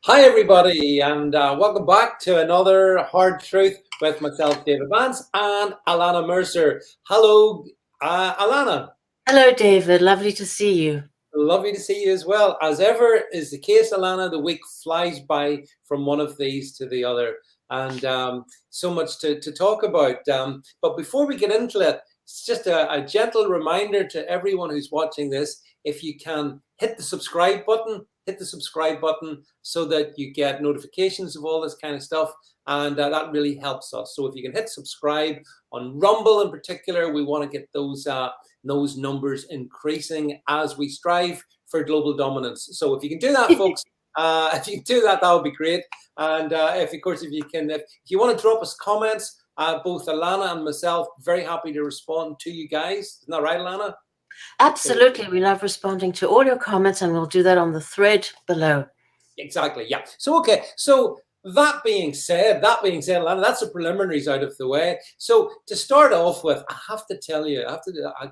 Hi, everybody, and welcome back to another Hard Truth with myself, David Vance, and Alana Mercer. Hello, Alana. Hello, David. Lovely to see you. Lovely to see you as well. As ever is the case, Alana, the week flies by from one of these to the other, and so much to talk about. But before we get into it, it's just a gentle reminder to everyone who's watching this, if you can hit the subscribe button, so that you get notifications of all this kind of stuff, and that really helps us. So if you can hit subscribe on Rumble in particular, we want to get those numbers increasing as we strive for global dominance. So if you can do that, folks, if you can do that, that would be great. And if you want to drop us comments, both Alana and myself, very happy to respond to you guys. Isn't that right, Alana? Absolutely. We love responding to all your comments, and we'll do that on the thread below. Exactly. Yeah. So, okay. So that being said, Alana, that's the preliminaries out of the way. So to start off with, I have to tell you, I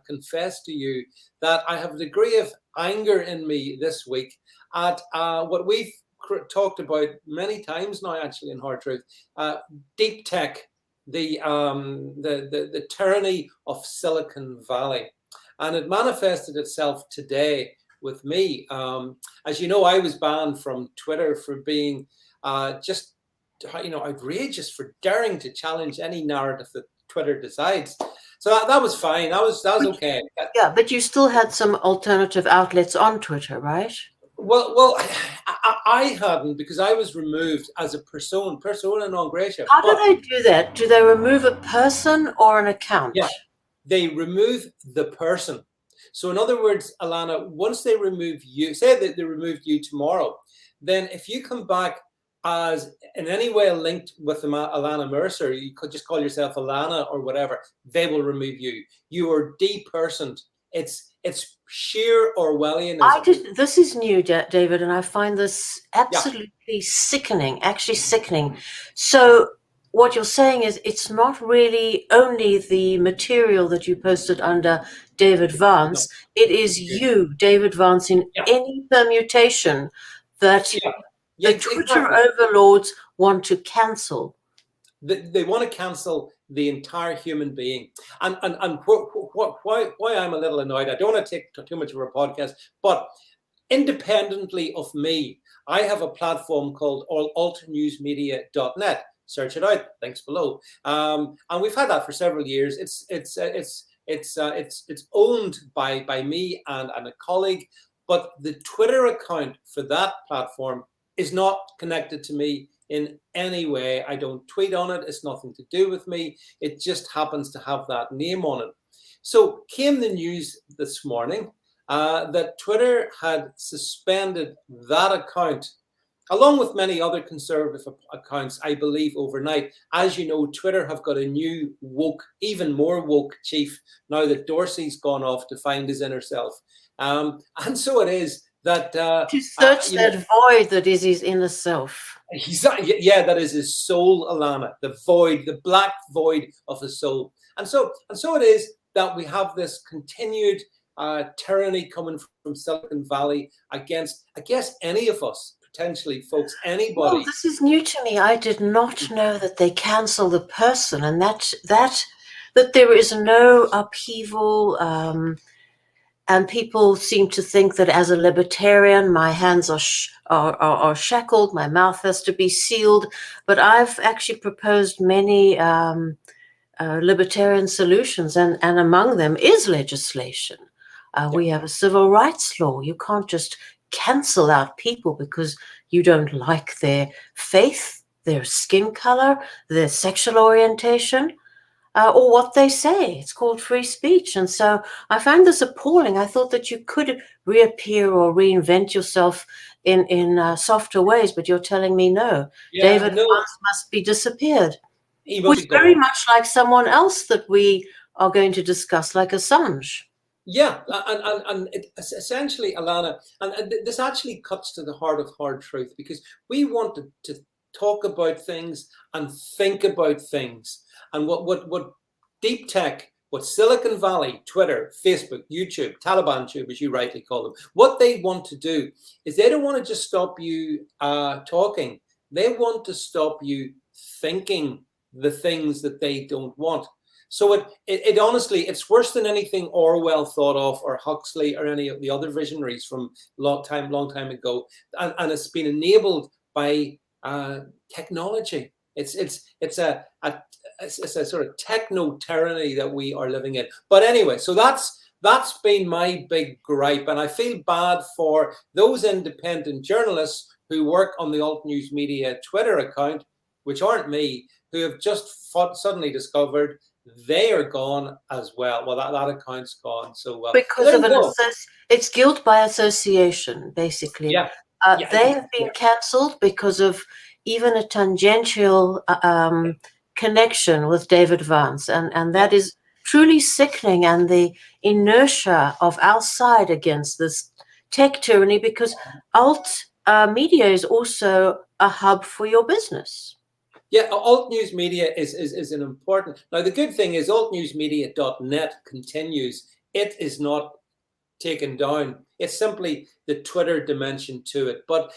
confess to you that I have a degree of anger in me this week at what we've talked about many times now, actually, in Hard Truth, deep tech, the tyranny of Silicon Valley. And it manifested itself today with me. As you know, I was banned from Twitter for being just, outrageous, for daring to challenge any narrative that Twitter decides. So that was fine. That was okay. Yeah, but you still had some alternative outlets on Twitter, right? Well, I hadn't, because I was removed as a persona non grata. How do they do that? Do they remove a person or an account? Yeah, they remove the person. So in other words, Alana, once they remove you, say that they removed you tomorrow, then if you come back as in any way linked with Alana Mercer, you could just call yourself Alana or whatever, they will remove you. You are depersoned. It's sheer Orwellianism. This is new, David, and I find this absolutely sickening, actually sickening. So what you're saying is it's not really only the material that you posted under David Vance. No. It is you, David Vance, in any permutation that the Twitter overlords want to cancel. They want to cancel the entire human being. And why I'm a little annoyed, I don't want to take too much of our podcast, but independently of me, I have a platform called alternewsmedia.net. Search it out. Links below. And we've had that for several years. It's owned by me and a colleague, but the Twitter account for that platform is not connected to me in any way. I don't tweet on it. It's nothing to do with me. It just happens to have that name on it. So came the news this morning that Twitter had suspended that account, along with many other conservative accounts, I believe, overnight. As you know, Twitter have got a new woke, even more woke chief now that Dorsey's gone off to find his inner self. And so it is that... to search that void that is his inner self. That is his soul, Alana, the void, the black void of his soul. And so it is that we have this continued tyranny coming from Silicon Valley against, I guess, any of us. Potentially, folks, anybody. Well, this is new to me. I did not know that they cancel the person, and that there is no upheaval. And people seem to think that as a libertarian, my hands are shackled, my mouth has to be sealed. But I've actually proposed many libertarian solutions, and among them is legislation. We have a civil rights law. You can't just cancel out people because you don't like their faith, their skin color, their sexual orientation, or what they say. It's called free speech. And so I find this appalling. I thought that you could reappear or reinvent yourself in softer ways, but you're telling me no. David Vance must be disappeared. Who's very much like someone else that we are going to discuss, like Assange. Yeah, and it, essentially, Alana, and this actually cuts to the heart of Hard Truth, because we want to talk about things and think about things. And what deep tech what Silicon Valley, Twitter, Facebook, YouTube, Taliban Tube, as you rightly call them, what they want to do is they don't want to just stop you talking. They want to stop you thinking the things that they don't want. So it honestly, it's worse than anything Orwell thought of, or Huxley, or any of the other visionaries from long time ago. And it's been enabled by technology. It's a sort of techno tyranny that we are living in. But anyway, so that's been my big gripe, and I feel bad for those independent journalists who work on the Alt News Media Twitter account, which aren't me, who have just suddenly discovered they are gone as well. Well, that account's gone. So because of it's guilt by association, basically. Yeah. They have been cancelled because of even a tangential connection with David Vance, and that is truly sickening. And the inertia of our side against this tech tyranny, because alt media is also a hub for your business. Yeah, Alt News Media is an important. Now, the good thing is altnewsmedia.net continues. It is not taken down. It's simply the Twitter dimension to it. But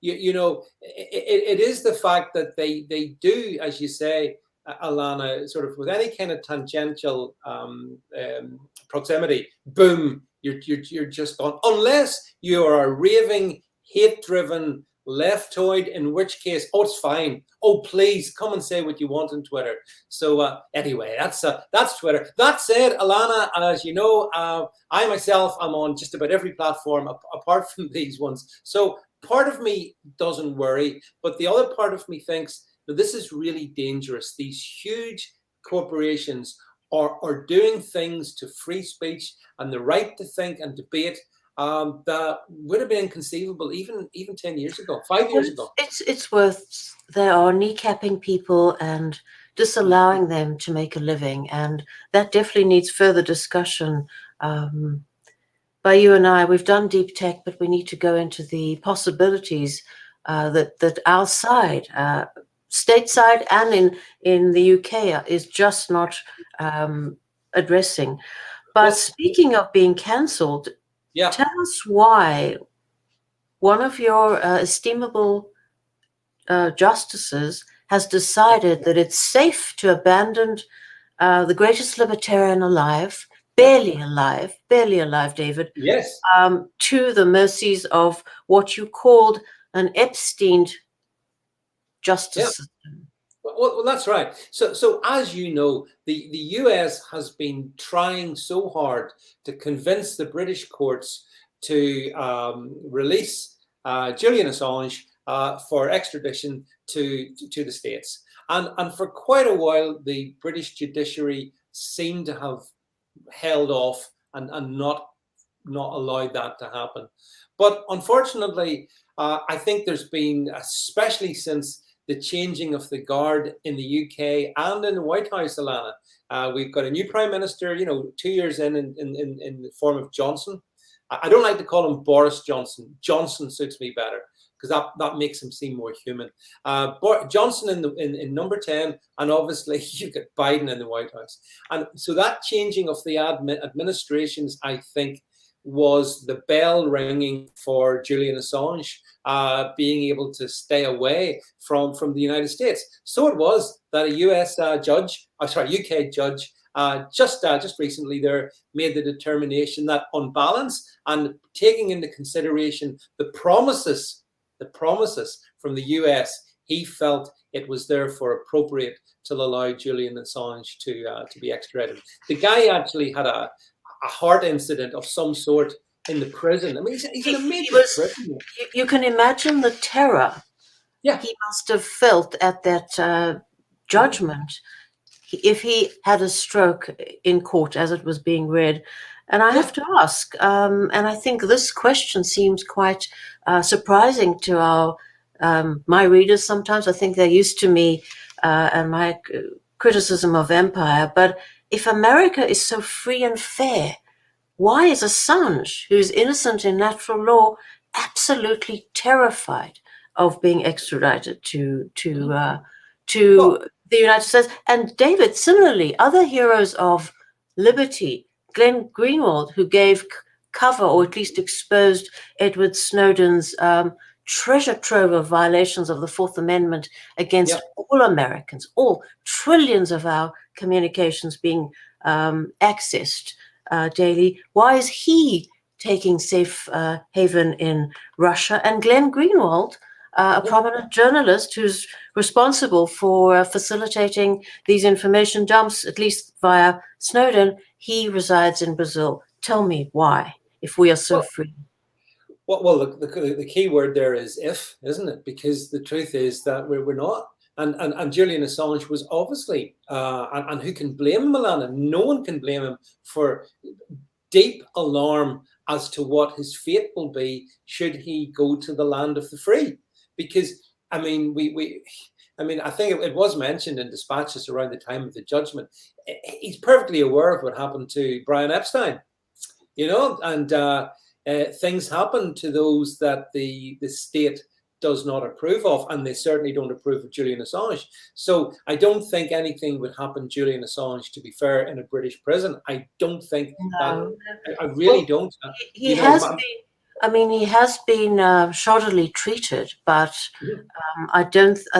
you know, it is the fact that they do, as you say, ILANA, sort of with any kind of tangential proximity, boom, you're just gone. Unless you are a raving, hate-driven leftoid, in which case, oh, it's fine. Oh, please come and say what you want on Twitter. So anyway, that's Twitter. That said, ILANA, as you know, I myself am on just about every platform apart from these ones. So part of me doesn't worry, but the other part of me thinks that this is really dangerous. These huge corporations are doing things to free speech and the right to think and debate that would have been inconceivable even 10 years ago, 5 years ago. It's worth, they are kneecapping people and disallowing them to make a living, and that definitely needs further discussion by you and I. We've done deep tech, but we need to go into the possibilities that our side, stateside and in the UK, is just not addressing. But well, speaking of being cancelled, yeah, tell us why one of your estimable justices has decided that it's safe to abandon the greatest libertarian alive, barely alive, David, yes, to the mercies of what you called an Epsteined justice system. Well, that's right. So as you know, the US has been trying so hard to convince the British courts to release Julian Assange for extradition to the States. And for quite a while, the British judiciary seemed to have held off and not allowed that to happen. But unfortunately, I think there's been, especially since the changing of the guard in the UK and in the White House, ILANA. We've got a new Prime Minister, 2 years in the form of Johnson. I don't like to call him Boris Johnson. Johnson suits me better because that makes him seem more human. Johnson in number 10, and obviously you get Biden in the White House. And so that changing of the administrations, I think, was the bell ringing for Julian Assange being able to stay away from the United States. So it was that a UK judge just recently there made the determination that on balance and taking into consideration the promises from the US, he felt it was therefore appropriate to allow Julian Assange to be extradited. The guy actually had a heart incident of some sort in the prison. I mean, he's in a major prison. You can imagine the terror he must have felt at that judgment if he had a stroke in court as it was being read. And I have to ask, and I think this question seems quite surprising to my readers sometimes. I think they're used to me and my criticism of empire, but if America is so free and fair, why is Assange, who's innocent in natural law, absolutely terrified of being extradited to the United States? And David, similarly, other heroes of liberty. Glenn Greenwald, who gave cover, or at least exposed Edward Snowden's treasure trove of violations of the Fourth Amendment against all Americans, all trillions of our communications being accessed daily. Why is he taking safe haven in Russia? And Glenn Greenwald, a prominent journalist who's responsible for facilitating these information dumps, at least via Snowden, he resides in Brazil. Tell me why, if we are so free. Well, the key word there is if, isn't it? Because the truth is that we're not. And Julian Assange was obviously, and who can blame him, ILANA? No one can blame him for deep alarm as to what his fate will be should he go to the land of the free. Because, I mean, I think it was mentioned in dispatches around the time of the judgment. He's perfectly aware of what happened to Brian Epstein, and things happen to those that the state does not approve of, and they certainly don't approve of Julian Assange. So I don't think anything would happen to Julian Assange, to be fair, in a British prison. I don't think that. I really don't. He has been. I mean, he has been shoddily treated, but I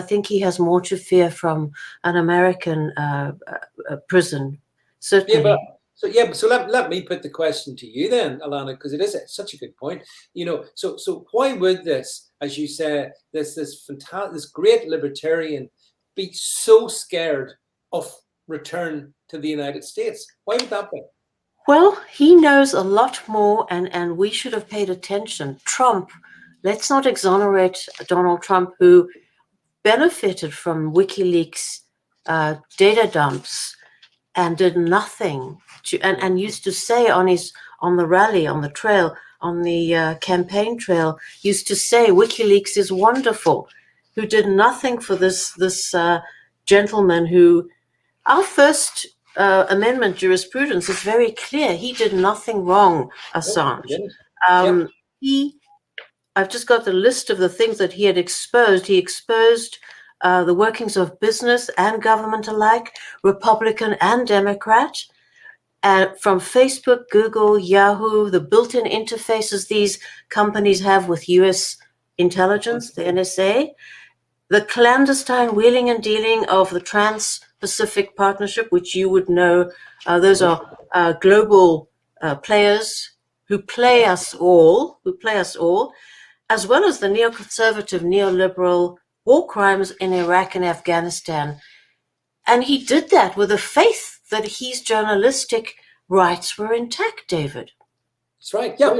think he has more to fear from an American prison. Certainly. So let me put the question to you then, ILANA, because it is such a good point. So why would this, as you say, this great libertarian be so scared of return to the United States? Why would that be? Well, he knows a lot more, and we should have paid attention. Trump, let's not exonerate Donald Trump, who benefited from WikiLeaks data dumps and did nothing and used to say on the rally, on the trail, on the campaign trail, used to say WikiLeaks is wonderful, who did nothing for this gentleman who, our First Amendment jurisprudence is very clear. He did nothing wrong, Assange. I've just got the list of the things that he had exposed. He exposed the workings of business and government alike, Republican and Democrat, from Facebook, Google, Yahoo, the built-in interfaces these companies have with U.S. intelligence, the NSA, the clandestine wheeling and dealing of the Trans-Pacific Partnership, which you would know, those are global players who play us all, as well as the neoconservative, neoliberal war crimes in Iraq and Afghanistan. And he did that with a faith that his journalistic rights were intact, David. That's right. Yeah.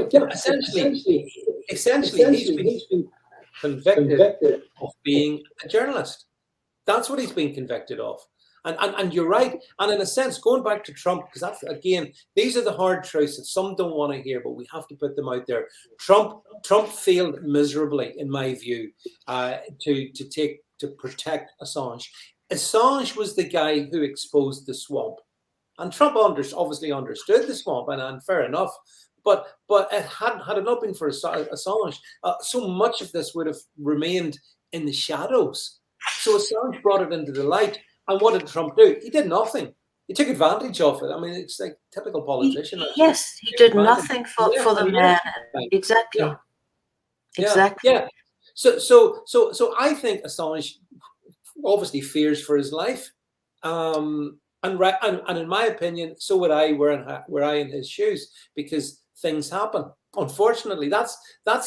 Essentially, he's been convicted of being a journalist. That's what he's been convicted of. And you're right. And in a sense, going back to Trump, because that's, again, these are the hard truths that some don't want to hear, but we have to put them out there. Trump failed miserably, in my view, to protect Assange. Assange was the guy who exposed the swamp. And Trump obviously understood the swamp, and fair enough. But had it not been for Assange, so much of this would have remained in the shadows. So Assange brought it into the light. And what did Trump do? He did nothing. He took advantage of it. I mean, it's like typical politician. He did nothing for the man. Exactly. Yeah. Exactly. Yeah. So I think Assange obviously fears for his life. And in my opinion, so would I were I in his shoes, because things happen. Unfortunately, that's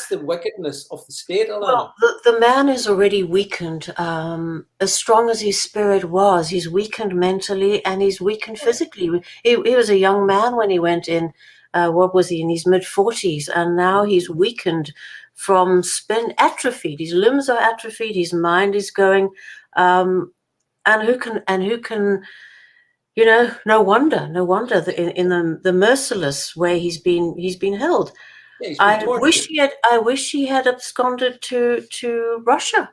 the wickedness of the state, ILANA. Well, the man is already weakened. As strong as his spirit was, he's weakened mentally and he's weakened physically. He was a young man when he went in. What was he, in his mid-40s? And now he's weakened from spin, atrophied. His limbs are atrophied. His mind is going. And who can? No wonder in the merciless way he's been held. Yeah, I wish he had absconded to Russia.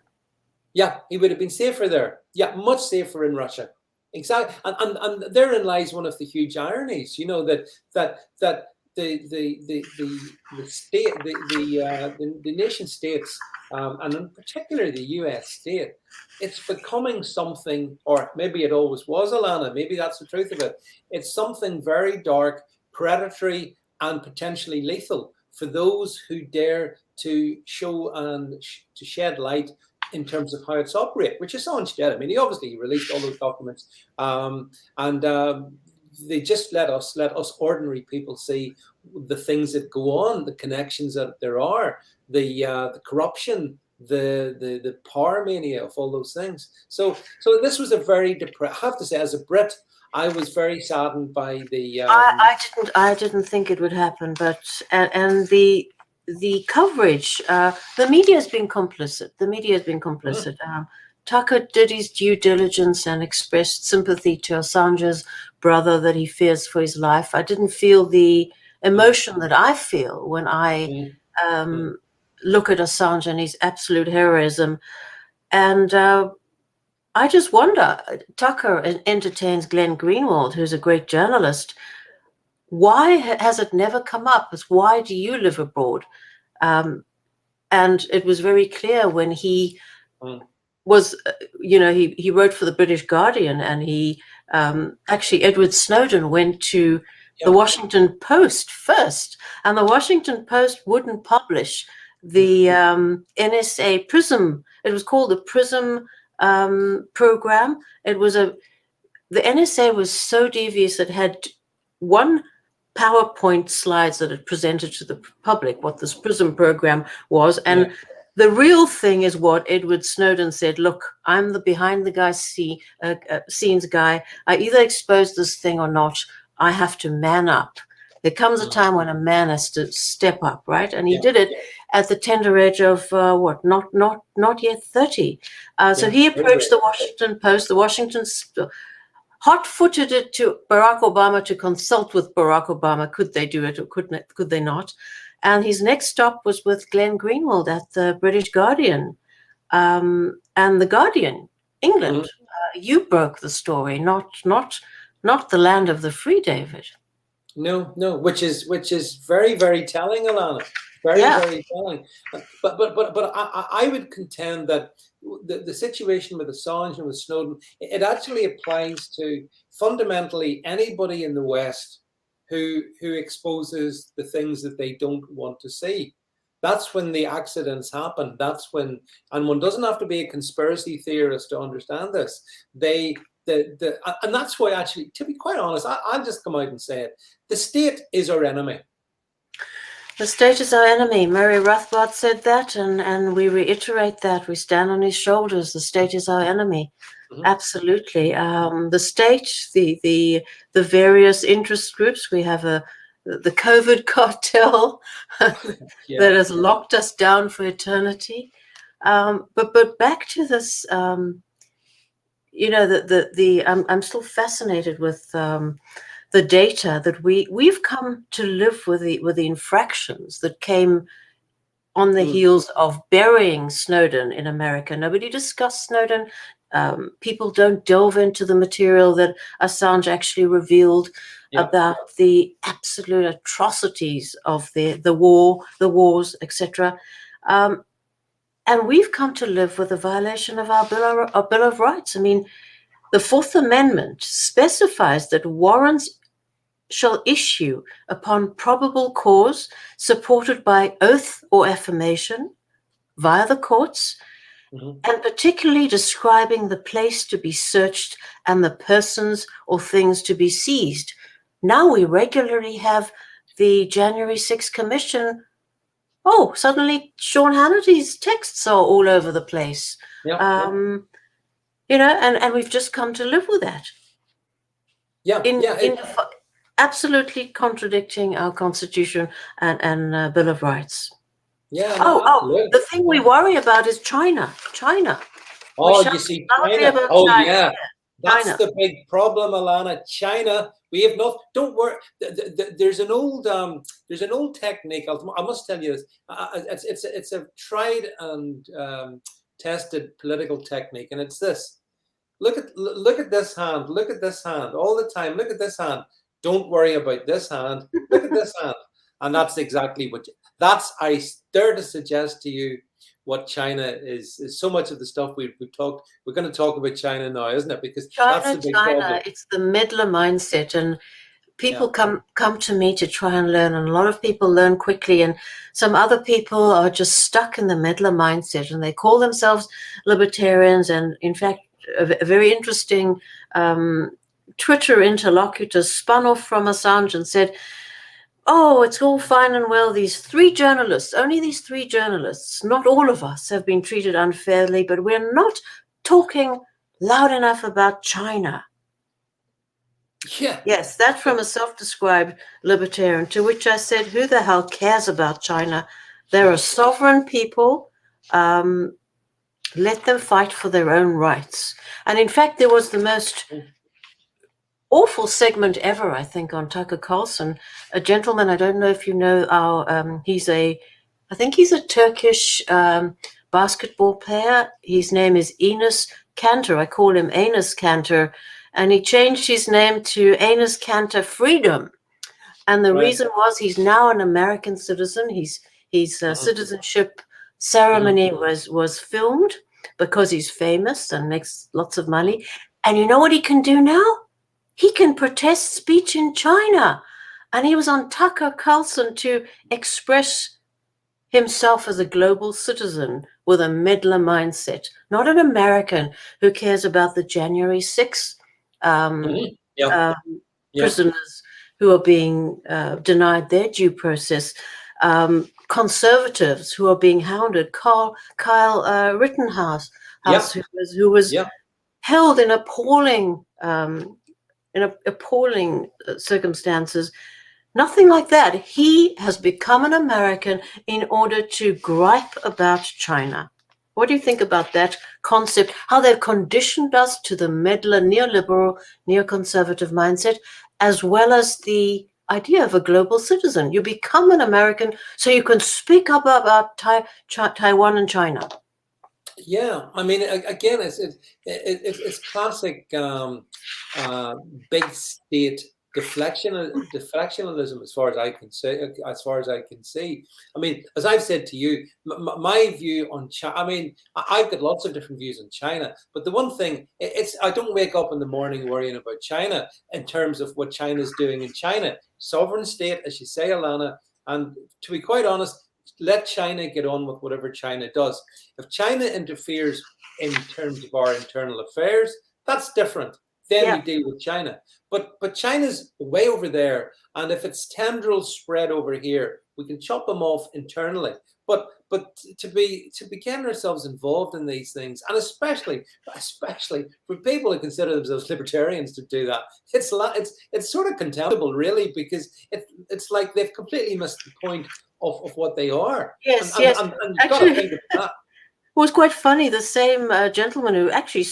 Yeah, he would have been safer there. Yeah, much safer in Russia. Exactly, and therein lies one of the huge ironies. That the state, the nation states, and in particular the US state, it's becoming something, or maybe it always was, ILANA, maybe that's the truth of it. It's something very dark, predatory, and potentially lethal for those who dare to show and to shed light in terms of how it's operate, which Assange did. I mean, he obviously released all those documents, they just let us ordinary people see the things that go on, the connections that there are, the corruption, the power mania of all those things. So this was a very I have to say, as a Brit, I was very saddened by the. I didn't think it would happen, but and the coverage, the media has been complicit. The media has been complicit. Tucker did his due diligence and expressed sympathy to Assange's brother that he fears for his life. I didn't feel the emotion that I feel when I look at Assange and his absolute heroism. And I just wonder, Tucker entertains Glenn Greenwald, who's a great journalist. Why has it never come up? It's why do you live abroad? And it was very clear when he was, he wrote for the British Guardian, and he actually, Edward Snowden went to the Washington Post first, and the Washington Post wouldn't publish the NSA PRISM. It was called the PRISM program. It was the NSA was so devious. It had one PowerPoint slides that it presented to the public what this PRISM program was, and the real thing is what Edward Snowden said. Look, I'm the behind the scenes guy. I either expose this thing or not. I have to man up. There comes a time when a man has to step up, right? And he did it at the tender age of not yet 30. So he approached the Washington Post. The Washington hot-footed it to Barack Obama to consult with Barack Obama. Could they do it or could they not? And his next stop was with Glenn Greenwald at the British Guardian. And the Guardian, England, you broke the story, not the land of the free, David. No, which is very, very telling, ILANA. Very telling. But I would contend that the situation with Assange and with Snowden, it actually applies to fundamentally anybody in the West who exposes the things that they don't want to see. That's when the accidents happen. That's when, and one doesn't have to be a conspiracy theorist to understand this. And that's why, actually, to be quite honest, I'll just come out and say it. The state is our enemy. The state is our enemy. Murray Rothbard said that, and we reiterate that. We stand on his shoulders. The state is our enemy. Absolutely. The state, the various interest groups. We have the COVID cartel that has locked us down for eternity. But back to this. I'm still fascinated with the data that we've come to live with the infractions that came on the heels of burying Snowden in America. Nobody discussed Snowden. People don't delve into the material that Assange actually revealed about the absolute atrocities of the wars, etc. And we've come to live with a violation of our Bill of Rights. I mean, the Fourth Amendment specifies that warrants shall issue upon probable cause supported by oath or affirmation via the courts, and particularly describing the place to be searched and the persons or things to be seized. Now we regularly have the January 6th Commission. Oh, suddenly Sean Hannity's texts are all over the place. And we've just come to live with that. Absolutely contradicting our Constitution and Bill of Rights. The thing we worry about is China. Oh, you see, China. Oh, China. Yeah. That's China. The big problem, ILANA. China. We have not. Don't worry. There's an old technique. I must tell you this. It's a tried and tested political technique, and it's this. Look at this hand. Look at this hand all the time. Look at this hand. Don't worry about this hand. Look at this hand. And that's exactly what, I dare to suggest to you what China is so much of the stuff we've talked, we're going to talk about China now, isn't it? Because that's the big problem. It's the meddler mindset, and people come to me to try and learn, and a lot of people learn quickly, and some other people are just stuck in the meddler mindset, and they call themselves libertarians. And in fact, a very interesting Twitter interlocutor spun off from Assange and said, oh, it's all fine and well, these 3 journalists, only these 3 journalists, not all of us have been treated unfairly, but we're not talking loud enough about China. Yeah. Yes, that from a self-described libertarian, to which I said, who the hell cares about China? They're a sovereign people. Let them fight for their own rights. And in fact, there was the most awful segment ever, I think, on Tucker Carlson. A gentleman, I don't know if you know, I think he's a Turkish basketball player. His name is Enes Kanter. I call him Enes Kanter. And he changed his name to Enes Kanter Freedom. And the reason was he's now an American citizen. His citizenship ceremony was filmed because he's famous and makes lots of money. And you know what he can do now? He can protest speech in China. And he was on Tucker Carlson to express himself as a global citizen with a meddler mindset, not an American who cares about the January 6th prisoners who are being denied their due process, conservatives who are being hounded. Kyle Rittenhouse, who was held in appalling circumstances. Nothing like that. He has become an American in order to gripe about China. What do you think about that concept, how they've conditioned us to the meddler, neoliberal, neoconservative mindset, as well as the idea of a global citizen? You become an American so you can speak up about Taiwan and China. Yeah, I mean, again, it's classic big state deflectionism, as far as I can see. I mean, as I've said to you, my view on China. I mean, I've got lots of different views on China, but the one thing, I don't wake up in the morning worrying about China in terms of what China's doing in China. Sovereign state, as you say, ILANA, and to be quite honest, let China get on with whatever China does. If China interferes in terms of our internal affairs, that's different. Then we deal with China. But China's way over there, and if its tendrils spread over here, we can chop them off internally. But to be getting ourselves involved in these things, and especially for people who consider themselves libertarians to do that, it's sort of contemptible, really, because it's like they've completely missed the point of what they are. Yes, and you've got to think of that. It was quite funny. The same gentleman who actually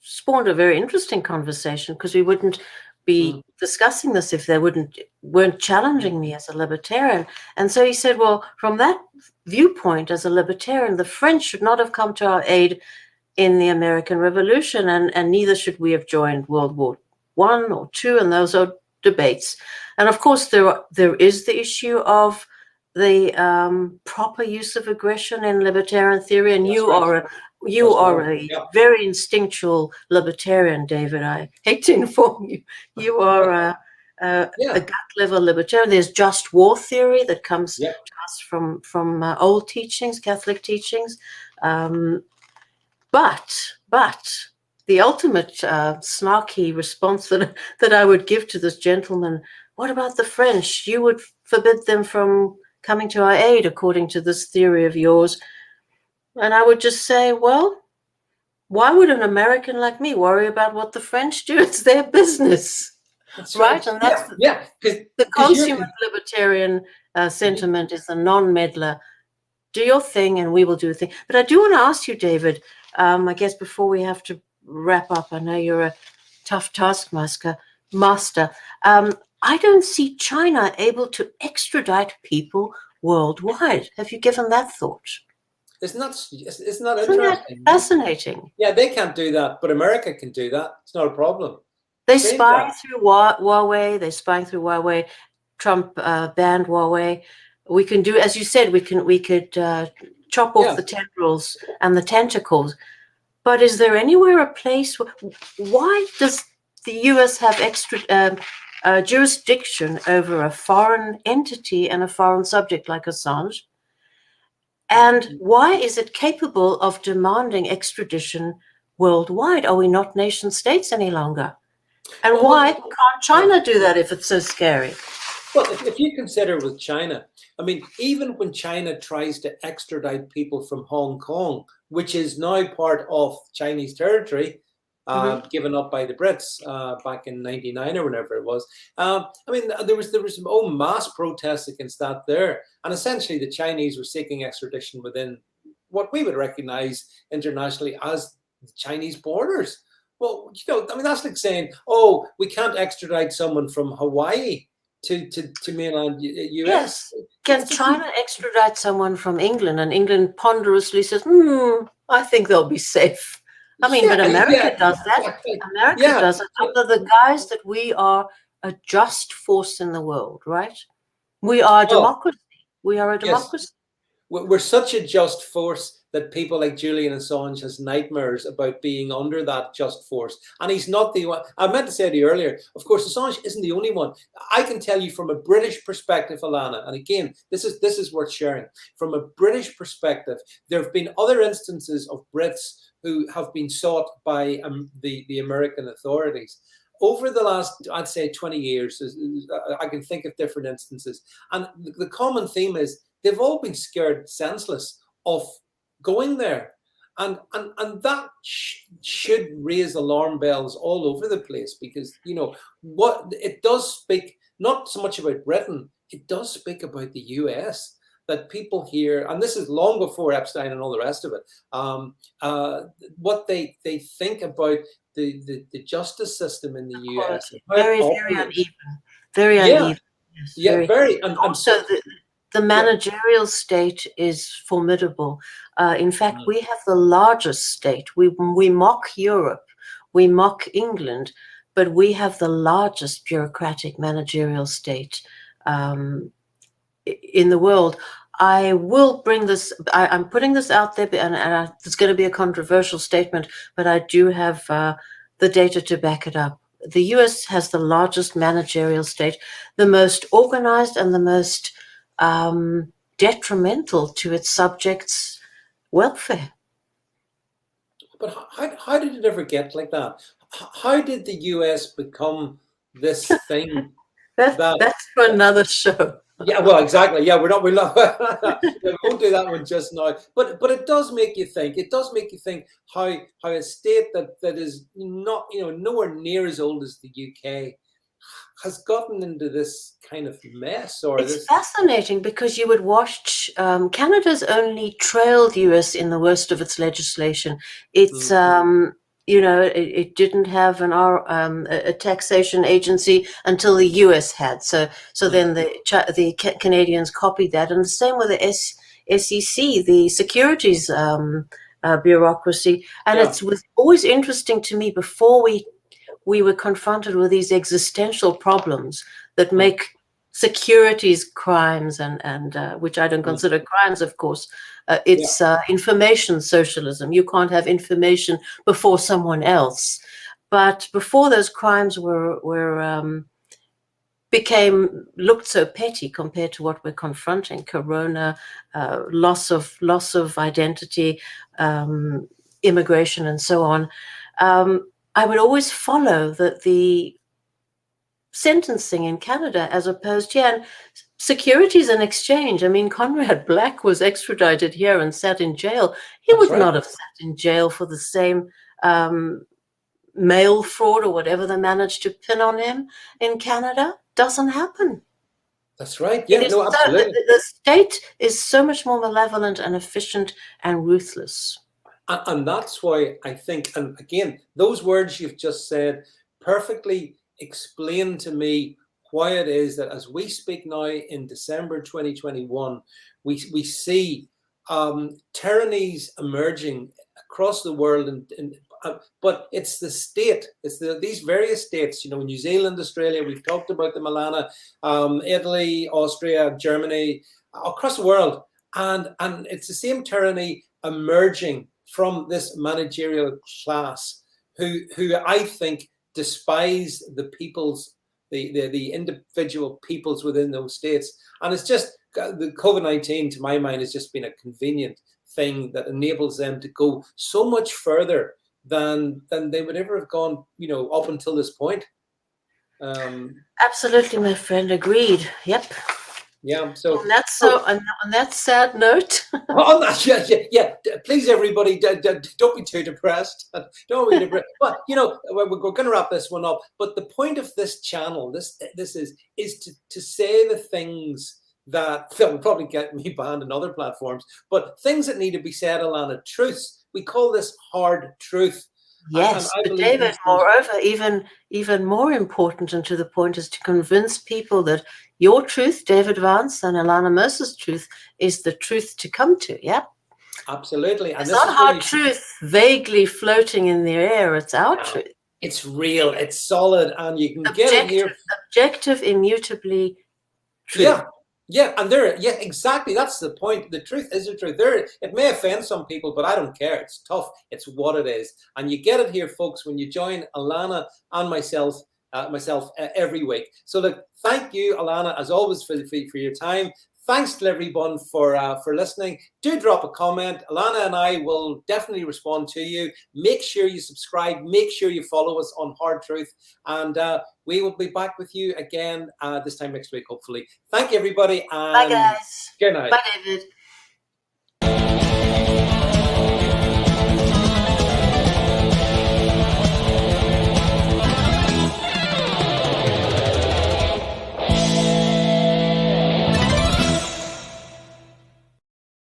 spawned a very interesting conversation, because we wouldn't be discussing this if they weren't challenging me as a libertarian. And so he said, well, from that viewpoint, as a libertarian, the French should not have come to our aid in the American Revolution, and neither should we have joined World War I or II, and those are debates. And of course, there is the issue of the proper use of aggression in libertarian theory, and you are a very instinctual libertarian, David. I hate to inform you. You are a gut-level libertarian. There's just war theory that comes to us from old teachings, Catholic teachings. But the ultimate snarky response that I would give to this gentleman, what about the French? You would forbid them from coming to our aid, according to this theory of yours. And I would just say, well, why would an American like me worry about what the French do? It's their business. That's right. And that's the consummate libertarian sentiment is the non-meddler. Do your thing and we will do a thing. But I do want to ask you, David, I guess before we have to wrap up, I know you're a tough taskmaster. I don't see China able to extradite people worldwide. Have you given that thought? Isn't that interesting? Fascinating. Yeah, they can't do that, but America can do that. It's not a problem. They saying spy that. through Huawei. They're spying through Huawei. Trump banned Huawei. We can do, as you said, we could chop off Yeah. the tendrils and the tentacles. But is there anywhere a place? Why does the U.S. have extra jurisdiction over a foreign entity and a foreign subject like Assange? And why is it capable of demanding extradition worldwide? Are we not nation states any longer? And why can't China do that if it's so scary? Well, if you consider with China, I mean, even when China tries to extradite people from Hong Kong, which is now part of Chinese territory, given up by the Brits back in '99 or whenever it was. I mean, there was some mass protests against that there, and essentially the Chinese were seeking extradition within what we would recognise internationally as the Chinese borders. Well, you know, I mean, that's like saying, oh, we can't extradite someone from Hawaii to mainland US. Yes. Can China extradite someone from England? And England ponderously says, I think they'll be safe. I mean, but America does that. Exactly. America does it under the guise that we are a just force in the world, right? We are a democracy. We are a democracy. Yes. We're such a just force that people like Julian Assange has nightmares about being under that just force. And he's not the one. I meant to say to you earlier, of course, Assange isn't the only one. I can tell you from a British perspective, ILANA, and again, this is worth sharing. From a British perspective, there have been other instances of Brits who have been sought by the American authorities. Over the last, I'd say, 20 years, I can think of different instances. And the common theme is they've all been scared senseless of going there. And that should raise alarm bells all over the place, because, you know, what it does speak, not so much about Britain, it does speak about the US. That people here, and this is long before Epstein and all the rest of it, what they think about the justice system in the US. Very uneven. Very uneven. Yes, very. And also, the managerial state is formidable. In fact, we have the largest state. We mock Europe, we mock England, but we have the largest bureaucratic managerial state in the world. I will bring this, I'm putting this out there, and it's going to be a controversial statement, but I do have the data to back it up. The US has the largest managerial state, the most organized and the most detrimental to its subjects' welfare. But how did it ever get like that? How did the US become this thing? That's for another show. Yeah, well, exactly. Yeah, we won't do that one just now. But it does make you think. It does make you think how a state that is not, you know, nowhere near as old as the UK has gotten into this kind of mess. It's fascinating, because you would watch. Canada's only trailed US in the worst of its legislation. It's you know, it didn't have a taxation agency until the US had. So then the Canadians copied that, and the same with the SEC, the securities bureaucracy. And it was always interesting to me, before we were confronted with these existential problems that make securities crimes, and which I don't consider crimes, of course. It's information socialism. You can't have information before someone else. But before those crimes looked so petty compared to what we're confronting, Corona, loss of identity, immigration, and so on, I would always follow the sentencing in Canada as opposed to, and securities and exchange. I mean, Conrad Black was extradited here and sat in jail. He would not have sat in jail for the same mail fraud or whatever they managed to pin on him in Canada. Doesn't happen. That's right. Yeah, no, absolutely. The state is so much more malevolent and efficient and ruthless. And that's why I think, and again, those words you've just said perfectly explain to me why it is that as we speak now in December 2021, we see tyrannies emerging across the world, and but it's the state. It's these various states. You know, New Zealand, Australia. We've talked about them, ILANA, Italy, Austria, Germany, across the world, and it's the same tyranny emerging from this managerial class, who I think despise the peoples, the individual peoples within those states. And it's just the COVID-19, to my mind, has just been a convenient thing that enables them to go so much further than they would ever have gone, you know, up until this point. Absolutely, my friend. Agreed. Yep. Yeah. So on that sad note. On that, yeah. Please, everybody, don't be too depressed. Don't be depressed. But you know, we're going to wrap this one up. But the point of this channel, this is to say the things that will probably get me banned on other platforms, but things that need to be said, ILANA, truths. We call this hard truth. Yes, but David, moreover, even more important and to the point is to convince people that your truth, David Vance, and ILANA Mercer's truth is the truth to come to, yeah? Absolutely. And it's not hard truth vaguely floating in the air, it's our truth. It's real, it's solid, and you can get it here. Objective, immutably true. Yeah, and exactly. That's the point. The truth is the truth. It may offend some people, but I don't care. It's tough. It's what it is, and you get it here, folks, when you join ILANA and myself every week. So look, thank you, ILANA, as always, for your time. Thanks to everyone for listening. Do drop a comment. ILANA and I will definitely respond to you. Make sure you subscribe. Make sure you follow us on Hard Truth. And we will be back with you again this time next week, hopefully. Thank you, everybody. And bye, guys. Good night. Bye, David.